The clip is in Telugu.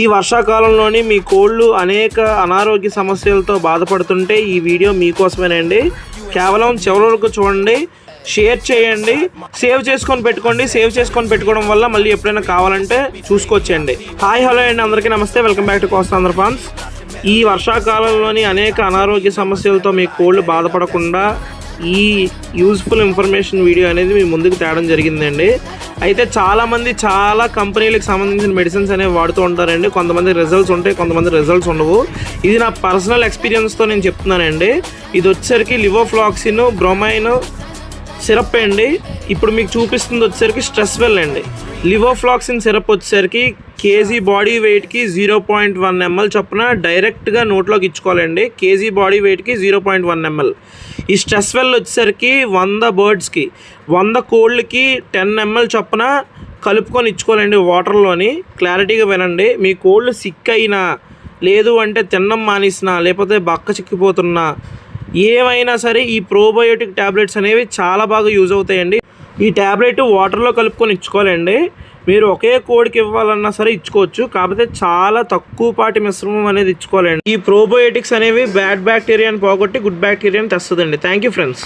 ఈ వర్షాకాలంలోని మీ కోళ్ళు అనేక అనారోగ్య సమస్యలతో బాధపడుతుంటే ఈ వీడియో మీకోసమేనండి. కేవలం చివరి వరకు చూడండి, షేర్ చేయండి, సేవ్ చేసుకొని పెట్టుకోండి. సేవ్ చేసుకొని పెట్టుకోవడం వల్ల మళ్ళీ ఎప్పుడైనా కావాలంటే చూసుకోవచ్చండి. హాయ్ హలో అండి, అందరికీ నమస్తే. Welcome back to Kostandhra farms. ఈ వర్షాకాలంలోని అనేక అనారోగ్య సమస్యలతో మీ కోళ్ళు బాధపడకుండా ఈ యూజ్ఫుల్ ఇన్ఫర్మేషన్ వీడియో అనేది మీ ముందుకు తేవడం జరిగిందండి. అయితే చాలామంది చాలా కంపెనీలకు సంబంధించిన మెడిసిన్స్ అనేవి వాడుతూ ఉంటారండి. కొంతమంది రిజల్ట్స్ ఉంటాయి, కొంతమంది రిజల్ట్స్ ఉండవు. ఇది నా పర్సనల్ ఎక్స్పీరియన్స్తో నేను చెప్తున్నానండి. ఇది వచ్చేసరికి లివోఫ్లాక్సిన్ బ్రోమైన్ సిరప్ అండి. ఇప్పుడు మీకు చూపిస్తుంది వచ్చేసరికి స్ట్రెస్వెల్ అండి. లివోఫ్లాక్సిన్ సిరప్ వచ్చేసరికి కేజీ బాడీ వెయిట్కి 0.1 ml చొప్పున డైరెక్ట్గా నోట్లోకి ఇచ్చుకోవాలండి. కేజీ బాడీ వెయిట్కి 0.1 ml. ఈ స్ట్రెస్వెల్ వచ్చేసరికి 100 బర్డ్స్కి 100 కోళ్ళకి 10 ml చొప్పున కలుపుకొని ఇచ్చుకోవాలండి వాటర్లోని. క్లారిటీగా వినండి. మీ కోళ్ళు సిక్ అయినా, లేదు అంటే తినడం మానేసినా, లేకపోతే బక్క చిక్కిపోతున్నా, ఏమైనా సరే ఈ ప్రోబయోటిక్ ట్యాబ్లెట్స్ అనేవి చాలా బాగా యూజ్ అవుతాయండి. ఈ ట్యాబ్లెట్ వాటర్లో కలుపుకొని ఇచ్చుకోవాలండి. మీరు ఒకే కోడికి ఇవ్వాలన్నా సరే ఇచ్చుకోవచ్చు, కాకపోతే చాలా తక్కువ పాటి మిశ్రమం అనేది ఇచ్చుకోవాలండి. ఈ ప్రోబయోటిక్స్ అనేవి బ్యాడ్ బ్యాక్టీరియాని పోగొట్టి గుడ్ బ్యాక్టీరియాని తెస్తుందండి. Thank you friends.